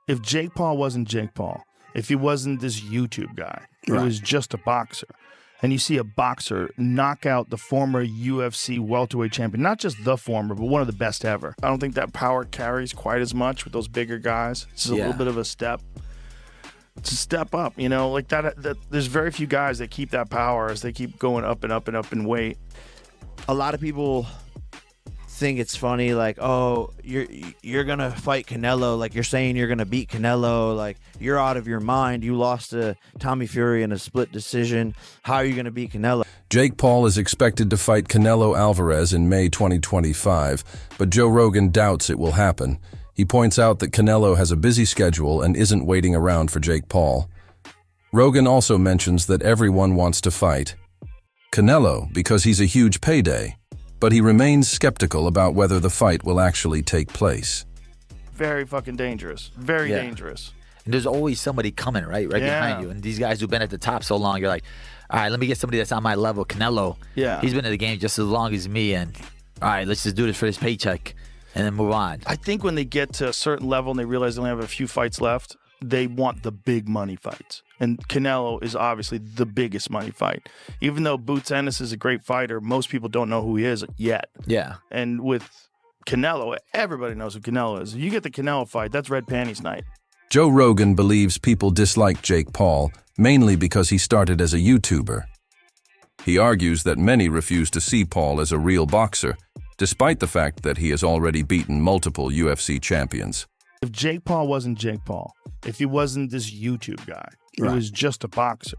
If Jake Paul wasn't Jake Paul, if he wasn't this YouTube guy, he was just a boxer, and you see a boxer knock out the former UFC welterweight champion, not just the former, but one of the best ever. I don't think that power carries quite as much with those bigger guys. This is a little bit of a step. It's a step up, you know, like that. There's very few guys that keep that power as they keep going up and up and up in weight. A lot of people think it's funny, like, oh, you're gonna fight Canelo, like you're saying you're gonna beat Canelo, like you're out of your mind, you lost to Tommy Fury in a split decision, how are you gonna beat Canelo? Jake Paul is expected to fight Canelo Alvarez in May 2025, but Joe Rogan doubts it will happen. He points out that Canelo has a busy schedule and isn't waiting around for Jake Paul. Rogan also mentions that everyone wants to fight Canelo because he's a huge payday, but he remains skeptical about whether the fight will actually take place. Very fucking dangerous. Very dangerous. And there's always somebody coming right behind you. And these guys who've been at the top so long, you're like, all right, let me get somebody that's on my level. Canelo, he's been in the game just as long as me. And all right, let's just do this for this paycheck and then move on. I think when they get to a certain level and they realize they only have a few fights left, they want the big money fights. And Canelo is obviously the biggest money fight. Even though Boots Ennis is a great fighter, most people don't know who he is yet. Yeah. And with Canelo, everybody knows who Canelo is. If you get the Canelo fight, that's red panties night. Joe Rogan believes people dislike Jake Paul mainly because he started as a YouTuber. He argues that many refuse to see Paul as a real boxer, despite the fact that he has already beaten multiple UFC champions. If Jake Paul wasn't Jake Paul, if he wasn't this YouTube guy, he was just a boxer,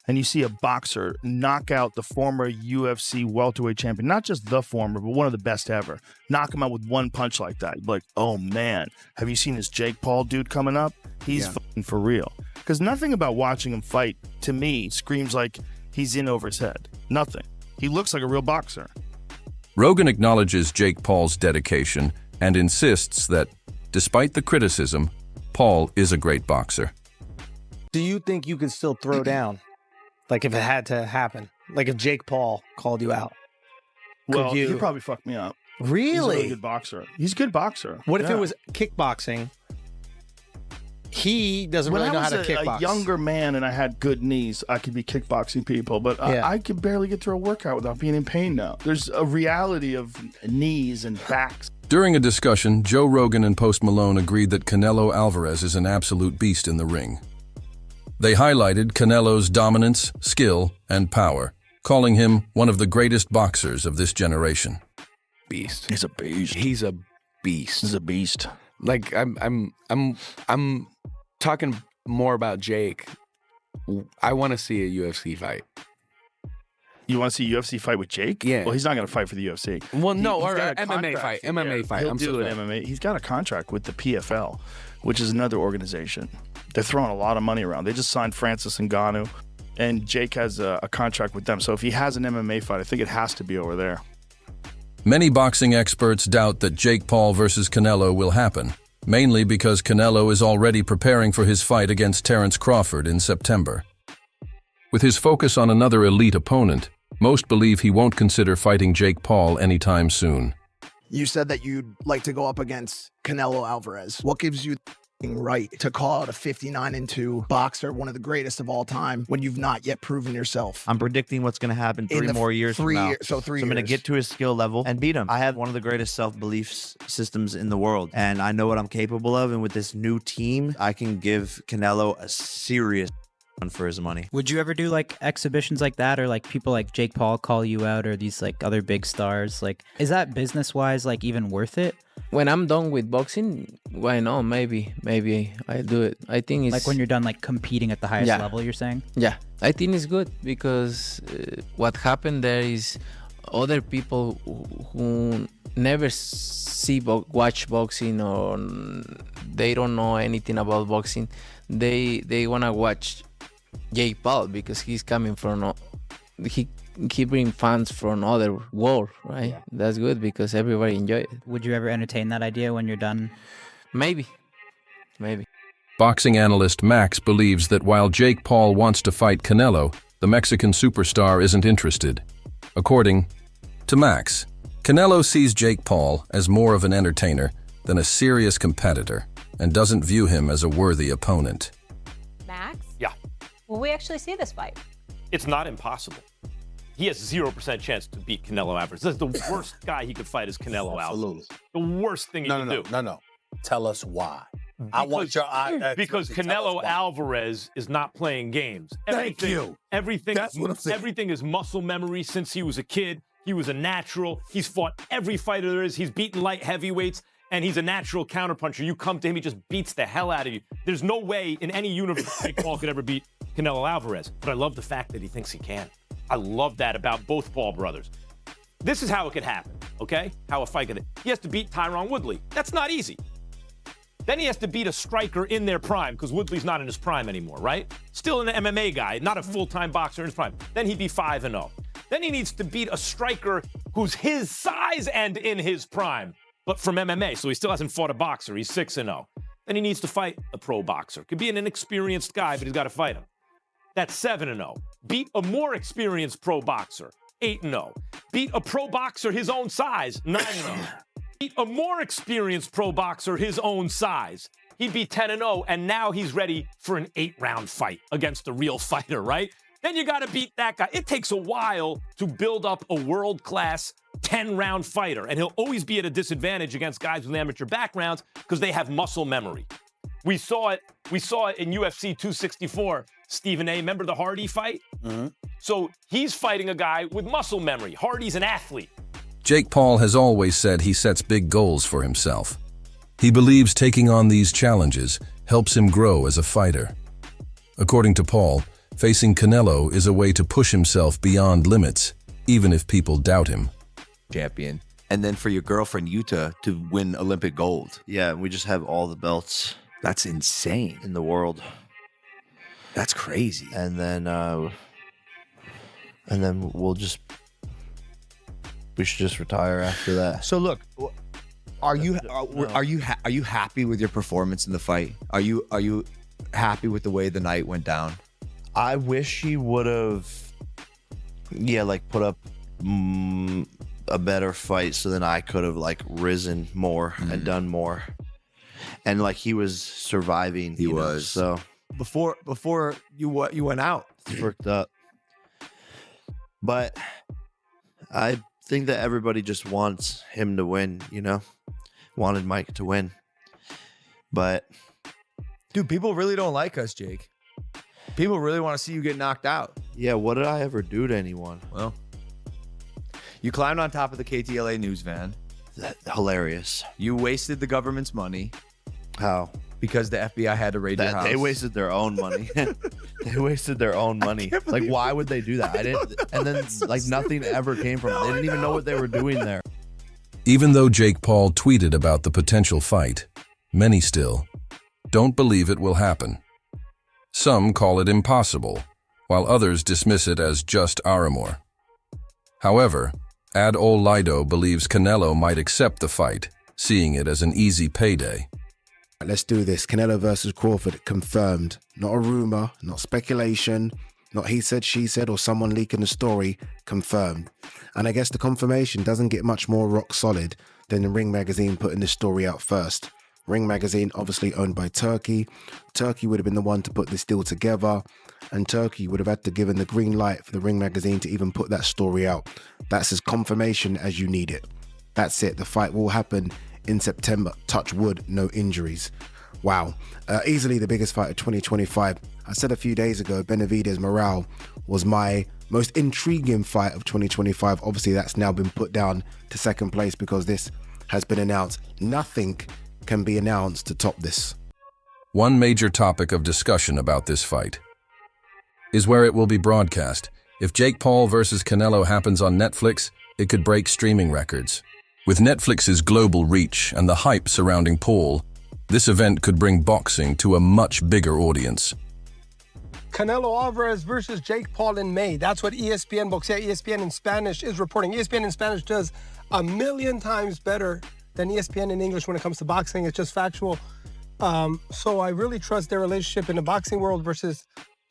and you see a boxer knock out the former UFC welterweight champion, not just the former, but one of the best ever, knock him out with one punch like that, you'd be like, oh man, have you seen this Jake Paul dude coming up? He's fucking for real. Because nothing about watching him fight, to me, screams like he's in over his head. Nothing. He looks like a real boxer. Rogan acknowledges Jake Paul's dedication and insists that, despite the criticism, Paul is a great boxer. Do you think you could still throw down? Like if it had to happen? Like if Jake Paul called you out? Well, he'd probably fuck me up. Really? He's a really good boxer. He's a good boxer. What if it was kickboxing? He doesn't really know how to kickbox. When I was a younger man and I had good knees, I could be kickboxing people, but I could barely get through a workout without being in pain now. There's a reality of knees and backs. During a discussion, Joe Rogan and Post Malone agreed that Canelo Alvarez is an absolute beast in the ring. They highlighted Canelo's dominance, skill, and power, calling him one of the greatest boxers of this generation. Beast. He's a beast. He's a beast. He's a beast. Like I'm talking more about Jake. I want to see a UFC fight. You want to see a UFC fight with Jake? Yeah. Well, he's not going to fight for the UFC. Well, no, or got a MMA fight. MMA fight. He'll do an MMA. He's got a contract with the PFL, which is another organization. They're throwing a lot of money around. They just signed Francis Ngannou, and Jake has a contract with them. So if he has an MMA fight, I think it has to be over there. Many boxing experts doubt that Jake Paul versus Canelo will happen, mainly because Canelo is already preparing for his fight against Terence Crawford in September. With his focus on another elite opponent, most believe he won't consider fighting Jake Paul anytime soon. You said that you'd like to go up against Canelo Alvarez. What gives you the right to call out a 59-2 boxer, one of the greatest of all time, when you've not yet proven yourself? I'm predicting what's going to happen 3 more years from now. So I'm going to get to his skill level and beat him. I have one of the greatest self-belief systems in the world, and I know what I'm capable of. And with this new team, I can give Canelo a serious for his money. Would you ever do like exhibitions like that, or like people like Jake Paul call you out, or these like other big stars? Like, is that business wise like even worth it? When I'm done with boxing, why not? Maybe I'll do it. I think it's like when you're done like competing at the highest level, you're saying? Yeah, I think it's good because what happened there is other people who never watch boxing, or they don't know anything about boxing, they want to watch Jake Paul because he's coming from he bring fans from other world, right? Yeah. That's good because everybody enjoy it. Would you ever entertain that idea when you're done? Maybe. Boxing analyst Max believes that while Jake Paul wants to fight Canelo, the Mexican superstar isn't interested. According to Max, Canelo sees Jake Paul as more of an entertainer than a serious competitor. and doesn't view him as a worthy opponent. Max? Yeah. Will we actually see this fight? It's not impossible. He has 0% chance to beat Canelo Alvarez. This is the worst guy he could fight is Canelo Alvarez. The worst thing he can do. No. Tell us why. I want your because Canelo Alvarez is not playing games. Thank you. Everything. That's what I'm saying. Everything is muscle memory since he was a kid. He was a natural. He's fought every fighter there is. He's beaten light heavyweights, and he's a natural counterpuncher. You come to him, he just beats the hell out of you. There's no way in any universe Jake Paul could ever beat Canelo Alvarez. But I love the fact that he thinks he can. I love that about both Paul brothers. This is how it could happen, okay? How a fight could. He has to beat Tyron Woodley. That's not easy. Then he has to beat a striker in their prime, because Woodley's not in his prime anymore, right? Still an MMA guy, not a full-time boxer in his prime. Then he'd be 5-0. Then he needs to beat a striker who's his size and in his prime, but from MMA, so he still hasn't fought a boxer. He's 6-0. Then he needs to fight a pro boxer. Could be an inexperienced guy, but he's got to fight him. That's 7-0. Beat a more experienced pro boxer, 8-0. Beat a pro boxer his own size, 9-0. Beat a more experienced pro boxer his own size, he'd be 10-0, and now he's ready for an 8-round fight against a real fighter, right? Then you got to beat that guy. It takes a while to build up a world-class 10-round fighter, and he'll always be at a disadvantage against guys with amateur backgrounds because they have muscle memory. We saw it in UFC 264. Stephen A., remember the Hardy fight? Mm-hmm. So he's fighting a guy with muscle memory. Hardy's an athlete. Jake Paul has always said he sets big goals for himself. He believes taking on these challenges helps him grow as a fighter. According to Paul, facing Canelo is a way to push himself beyond limits, even if people doubt him. Champion. And then for your girlfriend, Yuta, to win Olympic gold. Yeah, we just have all the belts. That's insane. In the world. That's crazy. And then we should just retire after that. So look, are you happy with your performance in the fight? Are you happy with the way the night went down? I wish he would have, put up a better fight, so then I could have risen more and done more. And he was surviving. He was. So before you went out, worked up. But I think that everybody just wants him to win. Wanted Mike to win. But dude, people really don't like us, Jake. People really want to see you get knocked out. Yeah, what did I ever do to anyone? Well, you climbed on top of the KTLA news van. Hilarious. You wasted the government's money. How? Because the FBI had to raid your house. They wasted their own money. They wasted their own money. Why would they do that? I didn't. And then, nothing ever came from it. They didn't even know what they were doing there. Even though Jake Paul tweeted about the potential fight, many still don't believe it will happen. Some call it impossible, while others dismiss it as just Aramor. However, Ad Ol Lido believes Canelo might accept the fight, seeing it as an easy payday. Let's do this. Canelo versus Crawford, confirmed. Not a rumor, not speculation, not he said, she said, or someone leaking the story, confirmed. And I guess the confirmation doesn't get much more rock solid than the Ring Magazine putting this story out first. Ring Magazine, obviously owned by Turkey. Turkey would have been the one to put this deal together, and Turkey would have had to give the green light for the Ring Magazine to even put that story out. That's as confirmation as you need it. That's it. The fight will happen in September. Touch wood, no injuries. Wow. Easily the biggest fight of 2025. I said a few days ago, Benavidez Morale was my most intriguing fight of 2025. Obviously, that's now been put down to second place because this has been announced. Nothing can be announced to top this. One major topic of discussion about this fight is where it will be broadcast. If Jake Paul versus Canelo happens on Netflix, it could break streaming records. With Netflix's global reach and the hype surrounding Paul, this event could bring boxing to a much bigger audience. Canelo Alvarez versus Jake Paul in May. That's what ESPN ESPN in Spanish is reporting. ESPN in Spanish does 1,000,000 times better than ESPN in English when it comes to boxing. It's just factual. So I really trust their relationship in the boxing world versus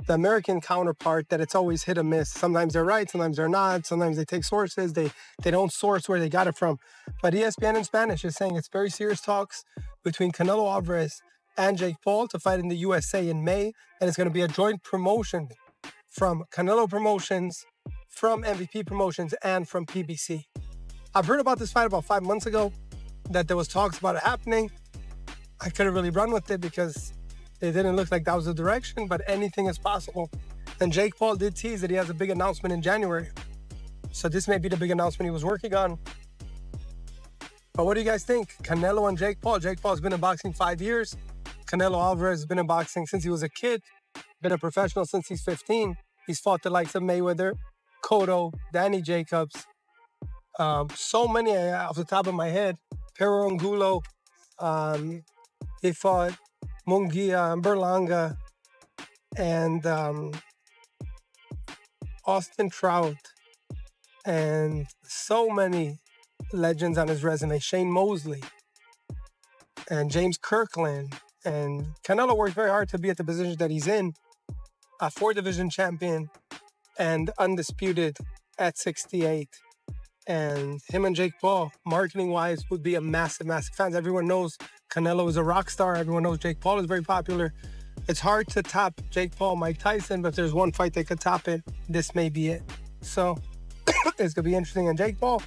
the American counterpart, that it's always hit or miss. Sometimes they're right, sometimes they're not. Sometimes they take sources, they don't source where they got it from. But ESPN in Spanish is saying it's very serious talks between Canelo Alvarez and Jake Paul to fight in the USA in May. And it's going to be a joint promotion from Canelo Promotions, from MVP Promotions, and from PBC. I've heard about this fight about 5 months ago, that there was talks about it happening. I couldn't really run with it because it didn't look like that was the direction, but anything is possible. And Jake Paul did tease that he has a big announcement in January. So this may be the big announcement he was working on. But what do you guys think? Canelo and Jake Paul. Jake Paul's been in boxing 5 years. Canelo Alvarez has been in boxing since he was a kid. Been a professional since he's 15. He's fought the likes of Mayweather, Cotto, Danny Jacobs. So many off the top of my head. Pero Angulo. He fought Munguia and Berlanga. And Austin Trout. And so many legends on his resume. Shane Mosley and James Kirkland. And Canelo worked very hard to be at the position that he's in. A 4-division champion and undisputed at 68. And him and Jake Paul, marketing-wise, would be a massive, massive fans. Everyone knows Canelo is a rock star. Everyone knows Jake Paul is very popular. It's hard to top Jake Paul, Mike Tyson, but if there's one fight that could top it, this may be it. So it's going to be interesting. And Jake Paul,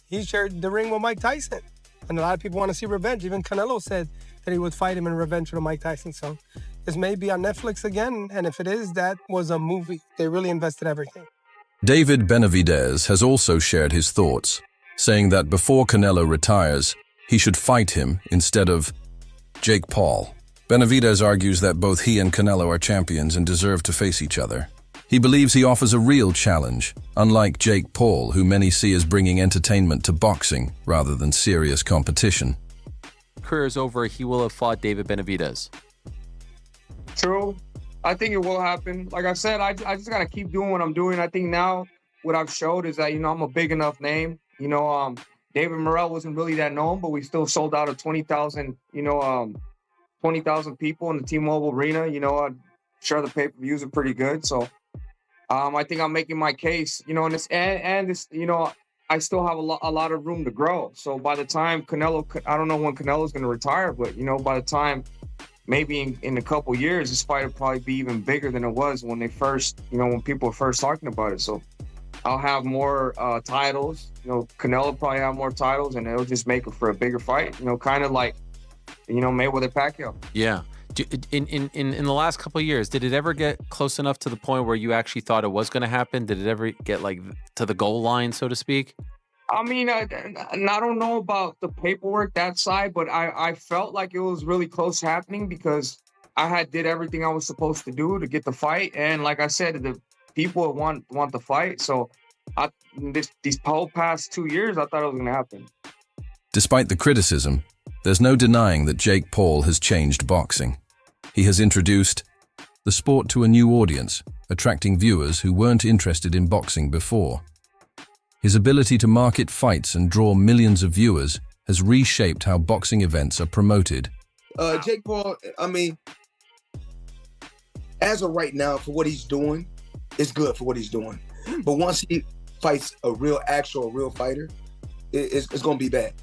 he shared the ring with Mike Tyson. And a lot of people want to see revenge. Even Canelo said that he would fight him in revenge for Mike Tyson. So this may be on Netflix again. And if it is, that was a movie. They really invested everything. David Benavidez has also shared his thoughts, saying that before Canelo retires, he should fight him instead of Jake Paul. Benavidez argues that both he and Canelo are champions and deserve to face each other. He believes he offers a real challenge, unlike Jake Paul, who many see as bringing entertainment to boxing rather than serious competition. Career is over, he will have fought David Benavidez. True. I think it will happen. Like I said, I just got to keep doing what I'm doing. I think now what I've showed is that, I'm a big enough name. David Morrell wasn't really that known, but we still sold out of 20,000, 20,000 people in the T-Mobile Arena. I'm sure the pay-per-views are pretty good. So I think I'm making my case, and this, I still have a lot of room to grow. So by the time Canelo, I don't know when Canelo's going to retire, but, by the time maybe in a couple years, this fight will probably be even bigger than it was when they first, when people were first talking about it. So I'll have more titles, Canelo will probably have more titles, and it'll just make it for a bigger fight, kind of like, Mayweather Pacquiao. Yeah. In the last couple of years, did it ever get close enough to the point where you actually thought it was going to happen? Did it ever get to the goal line, so to speak? I mean, I don't know about the paperwork, that side, but I felt like it was really close happening because I did everything I was supposed to do to get the fight. And like I said, the people want the fight. So these whole past 2 years, I thought it was going to happen. Despite the criticism, there's no denying that Jake Paul has changed boxing. He has introduced the sport to a new audience, attracting viewers who weren't interested in boxing before. His ability to market fights and draw millions of viewers has reshaped how boxing events are promoted. Jake Paul, I mean, as of right now, for what he's doing, it's good for what he's doing. But once he fights a real fighter, it's going to be bad.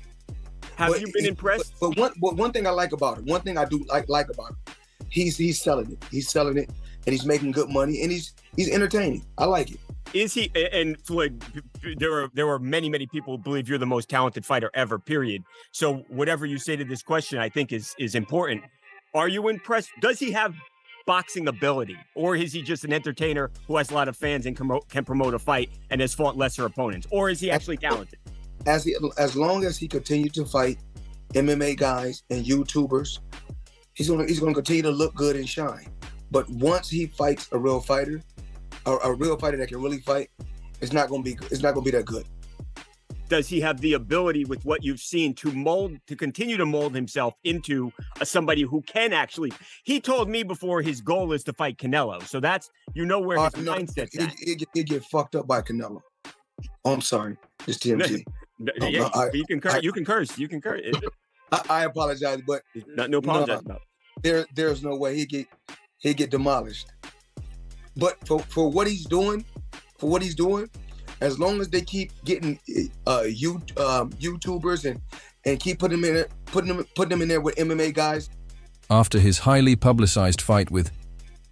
Have you been impressed? But one thing I like about him, one thing I do like about him, he's selling it. He's selling it, and he's making good money, and he's entertaining. I like it. Is he? And Floyd, there are many people who believe you're the most talented fighter ever. Period. So whatever you say to this question, I think is important. Are you impressed? Does he have boxing ability, or is he just an entertainer who has a lot of fans and can promote a fight and has fought lesser opponents, or is he actually talented? As long as he continues to fight MMA guys and YouTubers, he's gonna continue to look good and shine. But once he fights a real fighter that can really fight, it's not gonna be that good. Does he have the ability, with what you've seen, to continue to mold himself into somebody who can actually? He told me before his goal is to fight Canelo, so that's where his mindset's at. He get fucked up by Canelo. Oh, I'm sorry, it's TMZ. You can curse. You can curse. I apologize, but no apologize about. There's no way he get demolished. But for what he's doing, as long as they keep getting YouTubers and keep putting them in there with MMA guys, After his highly publicized fight with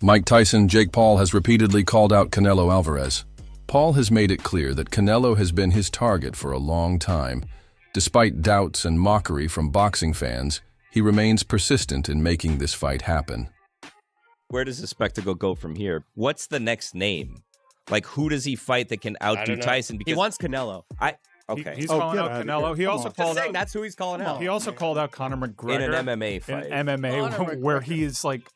Mike Tyson, Jake Paul has repeatedly called out Canelo Alvarez. Paul has made it clear that Canelo has been his target for a long time. Despite doubts and mockery from boxing fans, he remains persistent in making this fight happen. Where does the spectacle go from here? What's the next name? Like, who does he fight that can outdo Tyson? Because he wants Canelo. Okay. He's calling out Canelo. He also called out. That's who he's calling out. He also called out Conor McGregor in an MMA fight. In MMA, where he is like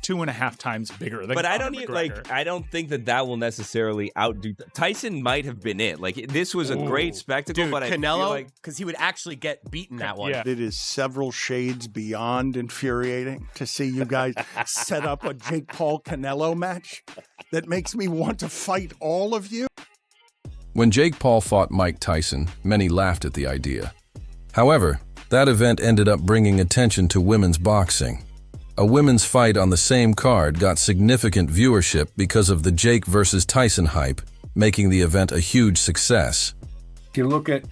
2.5 times bigger than. But Conor McGregor. I don't think that will necessarily outdo. Tyson might have been it. Like, this was a great spectacle, Dude, but Canelo, because he would actually get beaten that one. Yeah. It is several shades beyond infuriating to see you guys set up a Jake Paul Canelo match that makes me want to fight all of you. When Jake Paul fought Mike Tyson, many laughed at the idea. However, that event ended up bringing attention to women's boxing. A women's fight on the same card got significant viewership because of the Jake versus Tyson hype, making the event a huge success. If you look at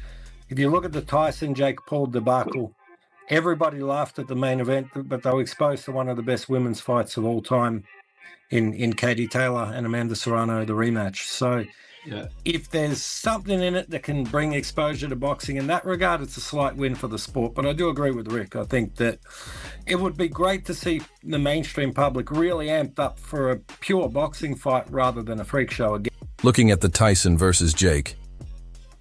the Tyson Jake Paul debacle, everybody laughed at the main event, but they were exposed to one of the best women's fights of all time in Katie Taylor and Amanda Serrano, the rematch. So if there's something in it that can bring exposure to boxing in that regard, it's a slight win for the sport. But I do agree with Rick. I think that it would be great to see the mainstream public really amped up for a pure boxing fight rather than a freak show again. Looking at the Tyson versus Jake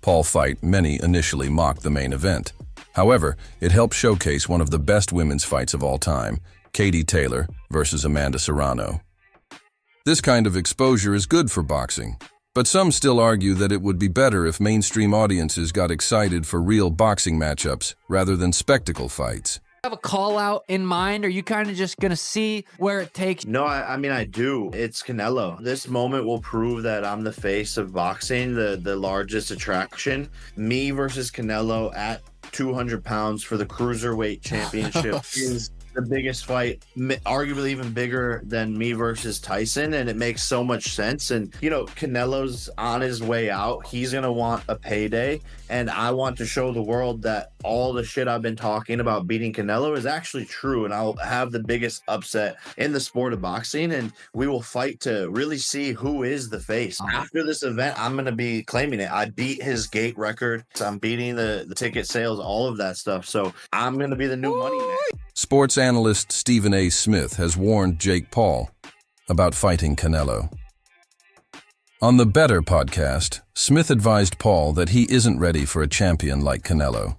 Paul fight, many initially mocked the main event. However, it helped showcase one of the best women's fights of all time, Katie Taylor versus Amanda Serrano. This kind of exposure is good for boxing, but some still argue that it would be better if mainstream audiences got excited for real boxing matchups rather than spectacle fights. Have a call out in mind? Or are you kind of just gonna see where it takes? No, I mean, I do. It's Canelo. This moment will prove that I'm the face of boxing, the largest attraction. Me versus Canelo at 200 pounds for the cruiserweight championship is the biggest fight, arguably even bigger than me versus Tyson, and it makes so much sense. And you know, Canelo's on his way out. He's gonna want a payday, and I want to show the world that all the shit I've been talking about beating Canelo is actually true, and I'll have the biggest upset in the sport of boxing, and we will fight to really see who is the face. After this event, I'm gonna be claiming it. I beat his gate record. I'm beating the ticket sales, all of that stuff. So I'm gonna be the new money man. Sports analyst Stephen A. Smith has warned Jake Paul about fighting Canelo. On the Better podcast, Smith advised Paul that he isn't ready for a champion like Canelo.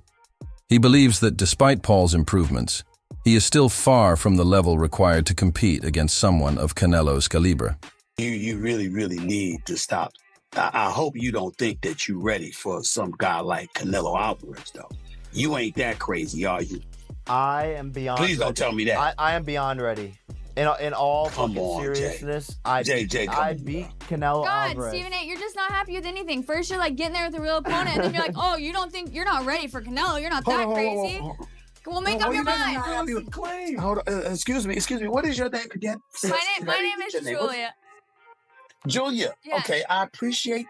He believes that despite Paul's improvements, he is still far from the level required to compete against someone of Canelo's caliber. You really, really need to stop. I hope you don't think that you're ready for some guy like Canelo Alvarez, though. You ain't that crazy, are you? I am beyond. Please don't tell me that. I am beyond ready. In all Come on, seriousness, Jay. I Jay, beat Canelo God, Alvarez. Stephen A., you're just not happy with anything. First, you're like getting there with a real opponent, and then you're like, oh, you don't think you're not ready for Canelo? You're not that crazy. Well, make up your mind. Hold on, excuse me. What is your name again? My name is Julia. Julia. Yes. Okay, I appreciate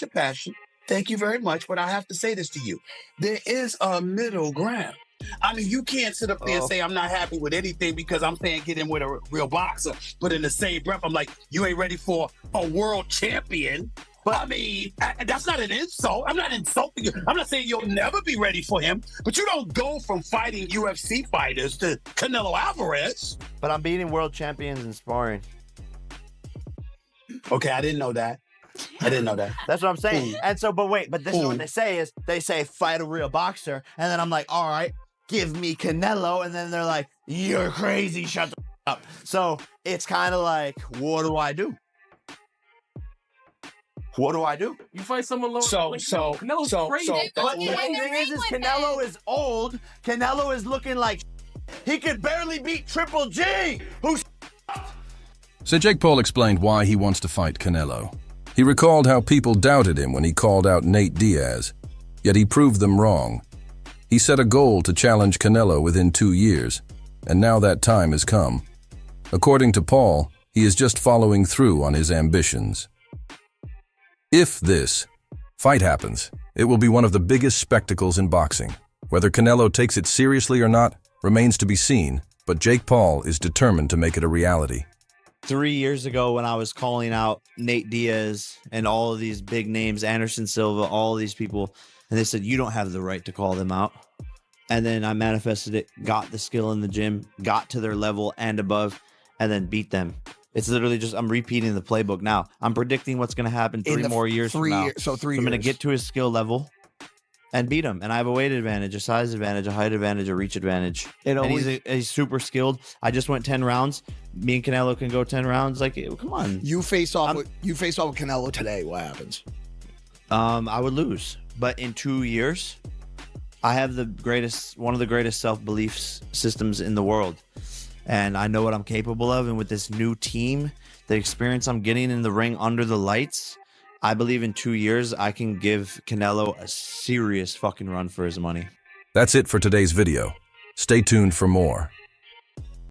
your passion. Thank you very much. But I have to say this to you: there is a middle ground. I mean, you can't sit up there and say I'm not happy with anything because I'm saying get in with a real boxer. But in the same breath, I'm like, you ain't ready for a world champion. But I mean, that's not an insult. I'm not insulting you. I'm not saying you'll never be ready for him. But you don't go from fighting UFC fighters to Canelo Alvarez. But I'm beating world champions in sparring. Okay, I didn't know that. That's what I'm saying. And so, but this is what they say fight a real boxer. And then I'm like, all right, give me Canelo. And then they're like, you're crazy, shut the up. So it's kind of like, what do I do? You fight someone low. Canelo's crazy. But the thing is Canelo is old. Canelo is looking like he could barely beat Triple G, who's So Jake Paul explained why he wants to fight Canelo. He recalled how people doubted him when he called out Nate Diaz, yet he proved them wrong. He set a goal to challenge Canelo within 2 years, and now that time has come. According to Paul, he is just following through on his ambitions. If this fight happens, it will be one of the biggest spectacles in boxing. Whether Canelo takes it seriously or not remains to be seen, but Jake Paul is determined to make it a reality. 3 years ago when I was calling out Nate Diaz and all of these big names, Anderson Silva, all of these people, and they said, you don't have the right to call them out. And then I manifested it, got the skill in the gym, got to their level and above, and then beat them. It's literally just, I'm repeating the playbook now. I'm predicting what's going to happen In 3 the more years from now. So 3 I'm going to years. get to his skill level and beat him. And I have a weight advantage, a size advantage, a height advantage, a reach advantage. It And always- he's super skilled. I just went 10 rounds. Me and Canelo can go 10 rounds. Like, come on. You face off with Canelo today. What happens? I would lose. But in 2 years, I have one of the greatest self-belief systems in the world. And I know what I'm capable of. And with this new team, the experience I'm getting in the ring under the lights, I believe in 2 years, I can give Canelo a serious fucking run for his money. That's it for today's video. Stay tuned for more.